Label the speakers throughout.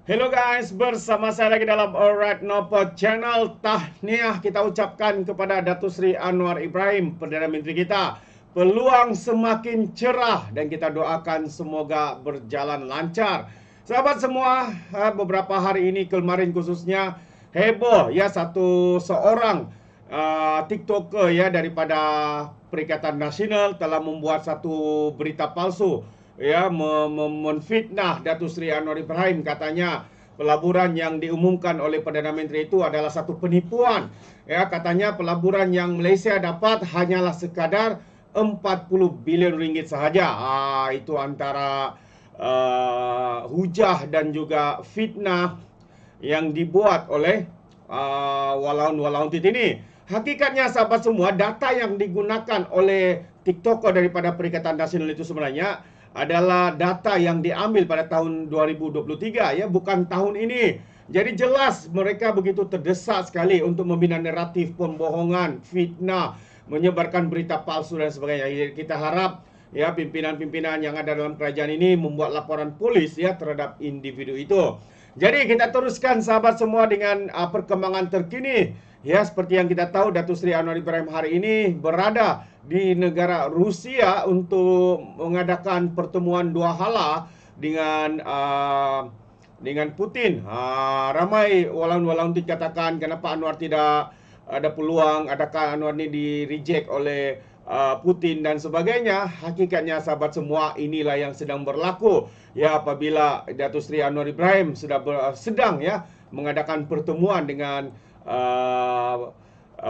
Speaker 1: Hello guys, bersama saya lagi dalam Alright Nopo Channel. Tahniah kita ucapkan kepada Datuk Seri Anwar Ibrahim, Perdana Menteri kita. Peluang semakin cerah dan kita doakan semoga berjalan lancar. Sahabat semua, beberapa hari ini kemarin khususnya heboh ya seorang TikToker ya daripada Perikatan Nasional telah membuat satu berita palsu ya menfitnah Datuk Seri Anwar Ibrahim. Katanya pelaburan yang diumumkan oleh Perdana Menteri itu adalah satu penipuan. Ya, katanya pelaburan yang Malaysia dapat hanyalah sekadar 40 bilion ringgit sahaja. Itu antara hujah dan juga fitnah yang dibuat oleh walaun-walaun ini. Hakikatnya sahabat semua, data yang digunakan oleh TikToker daripada Perikatan Nasional itu sebenarnya adalah data yang diambil pada tahun 2023 ya, bukan tahun ini. Jadi jelas mereka begitu terdesak sekali untuk membina naratif pembohongan, fitnah, menyebarkan berita palsu dan sebagainya. Jadi kita harap ya pimpinan-pimpinan yang ada dalam kerajaan ini membuat laporan polis ya terhadap individu itu. Jadi kita teruskan sahabat semua dengan perkembangan terkini. Ya, seperti yang kita tahu, Datuk Seri Anwar Ibrahim hari ini berada di negara Rusia untuk mengadakan pertemuan dua hala dengan Putin. Ramai walaun-walaun itu katakan kenapa Anwar tidak ada peluang, adakah Anwar ini di-reject oleh Putin dan sebagainya. Hakikatnya sahabat semua, inilah yang sedang berlaku ya apabila Datuk Seri Anwar Ibrahim sedang ya mengadakan pertemuan dengan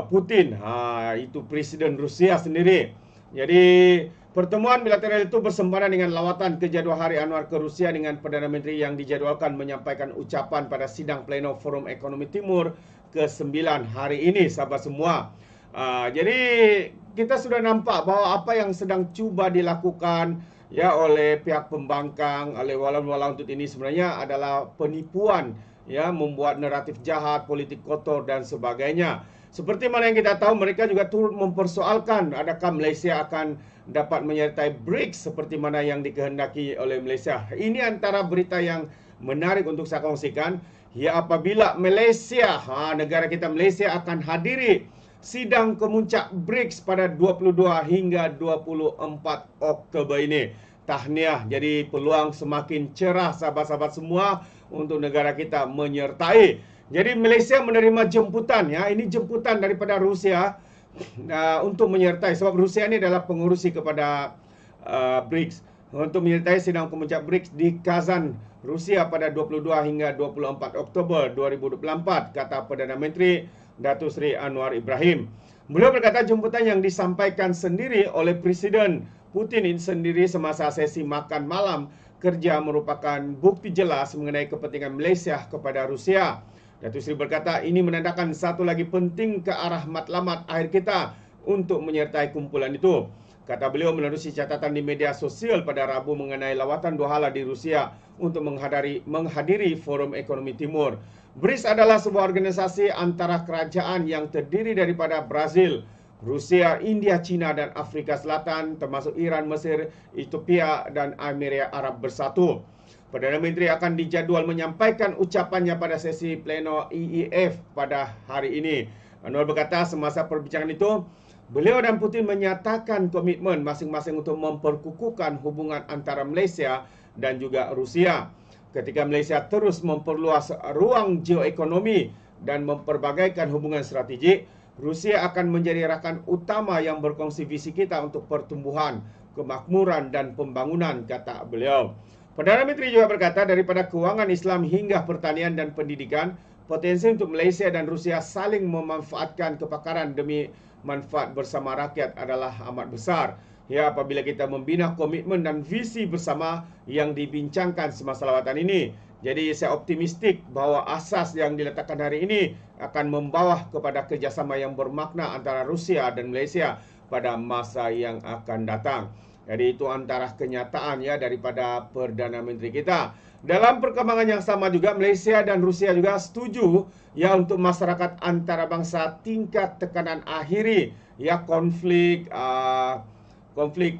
Speaker 1: Putin, itu Presiden Rusia sendiri. Jadi pertemuan bilateral itu bersempadan dengan lawatan ke-Jadual Hari Anwar ke Rusia dengan Perdana Menteri yang dijadwalkan menyampaikan ucapan pada sidang pleno Forum Ekonomi Timur ke-9 hari ini, sahabat semua. Jadi kita sudah nampak bahawa apa yang sedang cuba dilakukan ya oleh pihak pembangkang, oleh walaun-walaun ini sebenarnya adalah penipuan ya, membuat naratif jahat, politik kotor dan sebagainya. Seperti mana yang kita tahu, mereka juga turut mempersoalkan adakah Malaysia akan dapat menyertai BRICS seperti mana yang dikehendaki oleh Malaysia. Ini antara berita yang menarik untuk saya kongsikan. Ya, apabila Malaysia, negara kita Malaysia akan hadiri sidang kemuncak BRICS pada 22 hingga 24 Oktober ini. Tahniah, jadi peluang semakin cerah sahabat-sahabat semua untuk negara kita menyertai. Jadi Malaysia menerima jemputan ya, ini jemputan daripada Rusia untuk menyertai, sebab Rusia ini adalah pengurusi kepada BRICS, untuk menyertai sidang kemuncak BRICS di Kazan, Rusia pada 22 hingga 24 Oktober 2024, kata Perdana Menteri Datuk Seri Anwar Ibrahim. Beliau berkata jemputan yang disampaikan sendiri oleh Presiden Putin sendiri semasa sesi makan malam kerja merupakan bukti jelas mengenai kepentingan Malaysia kepada Rusia. Datuk Seri berkata ini menandakan satu lagi penting ke arah matlamat akhir kita untuk menyertai kumpulan itu. Kata beliau menerusi catatan di media sosial pada Rabu mengenai lawatan dua hala di Rusia untuk menghadiri Forum Ekonomi Timur. BRICS adalah sebuah organisasi antara kerajaan yang terdiri daripada Brazil, Rusia, India, China dan Afrika Selatan, termasuk Iran, Mesir, Ethiopia dan Emirat Arab Bersatu. Perdana Menteri akan dijadual menyampaikan ucapannya pada sesi pleno EEF pada hari ini. Anwar berkata semasa perbincangan itu, beliau dan Putin menyatakan komitmen masing-masing untuk memperkukuhkan hubungan antara Malaysia dan juga Rusia. Ketika Malaysia terus memperluas ruang geoekonomi dan memperbagaikan hubungan strategik, Rusia akan menjadi rakan utama yang berkongsi visi kita untuk pertumbuhan, kemakmuran dan pembangunan, kata beliau. Perdana Menteri juga berkata daripada kewangan Islam hingga pertanian dan pendidikan, potensi untuk Malaysia dan Rusia saling memanfaatkan kepakaran demi manfaat bersama rakyat adalah amat besar. Ya, apabila kita membina komitmen dan visi bersama yang dibincangkan semasa lawatan ini. Jadi saya optimistik bahawa asas yang diletakkan hari ini akan membawa kepada kerjasama yang bermakna antara Rusia dan Malaysia pada masa yang akan datang. Jadi itu antara kenyataan ya daripada Perdana Menteri kita. Dalam perkembangan yang sama juga, Malaysia dan Rusia juga setuju ya untuk masyarakat antarabangsa tingkat tekanan akhiri ya konflik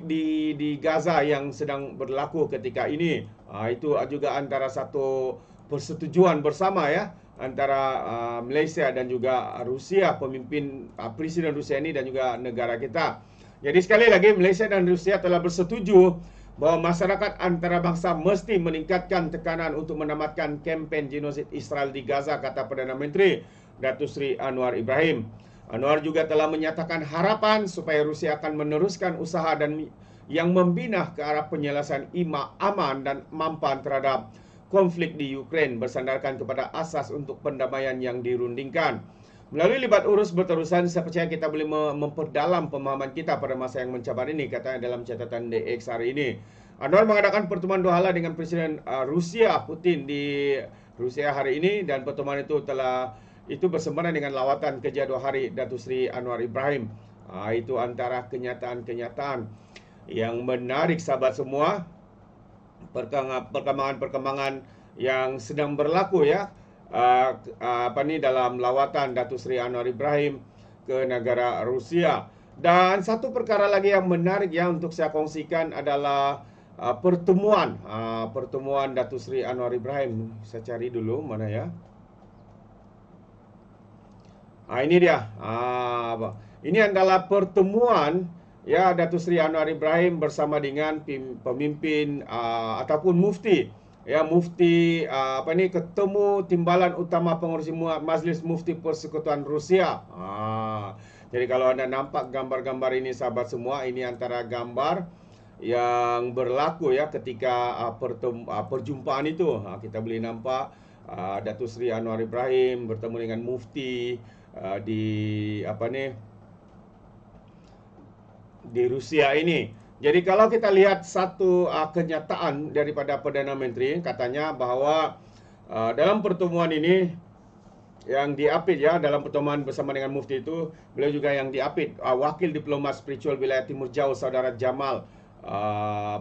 Speaker 1: di Gaza yang sedang berlaku ketika ini. Itu juga antara satu persetujuan bersama ya antara Malaysia dan juga Rusia, pemimpin Presiden Rusia ini dan juga negara kita. Jadi sekali lagi Malaysia dan Rusia telah bersetuju bahawa masyarakat antarabangsa mesti meningkatkan tekanan untuk menamatkan kempen genosid Israel di Gaza, kata Perdana Menteri Datuk Seri Anwar Ibrahim. Anwar juga telah menyatakan harapan supaya Rusia akan meneruskan usaha dan yang membina ke arah penyelesaian aman dan mampan terhadap konflik di Ukraine bersandarkan kepada asas untuk pendamaian yang dirundingkan. Melalui libat urus berterusan, saya percaya kita boleh memperdalam pemahaman kita pada masa yang mencabar ini, katanya dalam catatan DX hari ini. Anwar mengadakan pertemuan 2 hala dengan Presiden Rusia Putin di Rusia hari ini, dan pertemuan itu bersempena dengan lawatan kerja 2 hari Datuk Seri Anwar Ibrahim. Itu antara kenyataan-kenyataan yang menarik sahabat semua, perkembangan-perkembangan yang sedang berlaku ya. Dalam lawatan Datuk Seri Anwar Ibrahim ke negara Rusia. Dan satu perkara lagi yang menarik ya untuk saya kongsikan adalah pertemuan Datuk Seri Anwar Ibrahim. Saya cari dulu mana ya. Ini dia. Ini adalah pertemuan ya Datuk Seri Anwar Ibrahim bersama dengan pemimpin ataupun mufti. Ya, mufti ketemu timbalan utama pengurusi Majlis Mufti Persekutuan Rusia. Jadi kalau anda nampak gambar-gambar ini sahabat semua, ini antara gambar yang berlaku ya ketika perjumpaan itu. Kita boleh nampak Datuk Seri Anwar Ibrahim bertemu dengan mufti di Rusia ini. Jadi kalau kita lihat satu kenyataan daripada Perdana Menteri, katanya bahawa dalam pertemuan ini yang diapit ya, dalam pertemuan bersama dengan mufti itu, beliau juga yang diapit wakil diplomat spiritual wilayah Timur Jauh Saudara Jamal.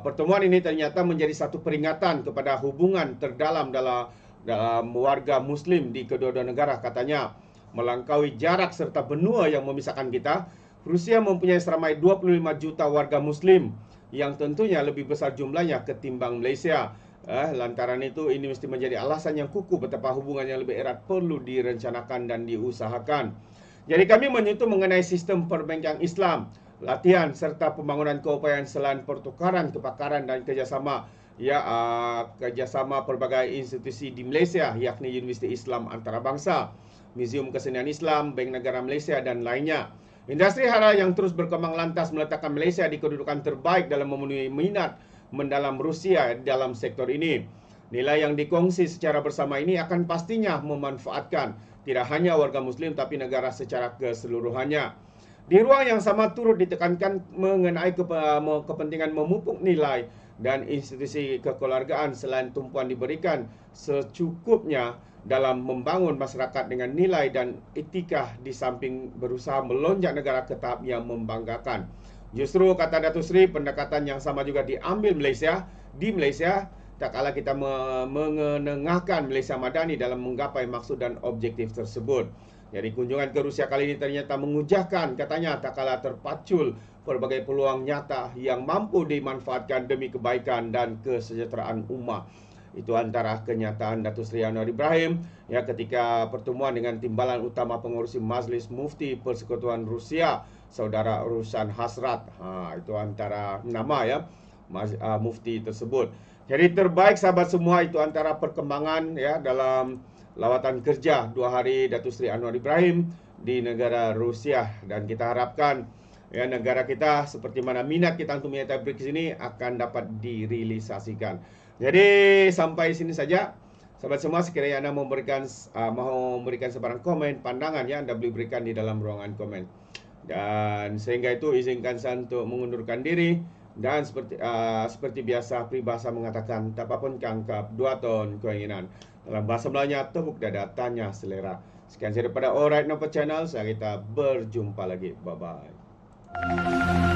Speaker 1: Pertemuan ini ternyata menjadi satu peringatan kepada hubungan terdalam dalam warga Muslim di kedua-dua negara, katanya. Melampaui jarak serta benua yang memisahkan kita, Rusia mempunyai seramai 25 juta warga Muslim yang tentunya lebih besar jumlahnya ketimbang Malaysia. Lantaran itu ini mesti menjadi alasan yang kukuh betapa hubungan yang lebih erat perlu direncanakan dan diusahakan. Jadi kami menyentuh mengenai sistem perbankan Islam, latihan serta pembangunan keupayaan selain pertukaran kepakaran dan kerjasama kerjasama pelbagai institusi di Malaysia, yakni Universiti Islam Antarabangsa, Museum Kesenian Islam, Bank Negara Malaysia dan lainnya. Industri halal yang terus berkembang lantas meletakkan Malaysia di kedudukan terbaik dalam memenuhi minat mendalam Rusia dalam sektor ini. Nilai yang dikongsi secara bersama ini akan pastinya memanfaatkan tidak hanya warga Muslim tapi negara secara keseluruhannya. Di ruang yang sama turut ditekankan mengenai kepentingan memupuk nilai dan institusi kekeluargaan selain tumpuan diberikan secukupnya dalam membangun masyarakat dengan nilai dan etika di samping berusaha melonjak negara ke tahap yang membanggakan. Justru kata Datuk Seri, pendekatan yang sama juga diambil di Malaysia tak kala kita menengahkan Malaysia Madani dalam menggapai maksud dan objektif tersebut. Jadi kunjungan ke Rusia kali ini ternyata mengujahkan, katanya, tak kala terpacul berbagai peluang nyata yang mampu dimanfaatkan demi kebaikan dan kesejahteraan umat. Itu antara kenyataan Datuk Seri Anwar Ibrahim ya ketika pertemuan dengan timbalan utama pengurusi Majlis Mufti Persekutuan Rusia, Saudara Rushan Hasrat. Itu antara nama ya mufti tersebut. Jadi terbaik sahabat semua, itu antara perkembangan ya dalam lawatan kerja 2 hari Datuk Seri Anwar Ibrahim di negara Rusia, dan kita harapkan ya negara kita seperti mana minat kita untuk menyertai BRICS ini akan dapat direalisasikan. Jadi sampai sini saja sahabat semua. Sekiranya anda mau memberikan sebarang komen, pandangan ya, anda boleh berikan di dalam ruangan komen. Dan sehingga itu izinkan saya untuk mengundurkan diri. Dan seperti biasa peribahasa mengatakan, tak apapun kangkap 2 ton keinginan. Dalam bahasa Melayunya, tepuk dada, tanya selera. Sekian saja daripada Alright Nampak Channel. Saya kita berjumpa lagi. Bye-bye.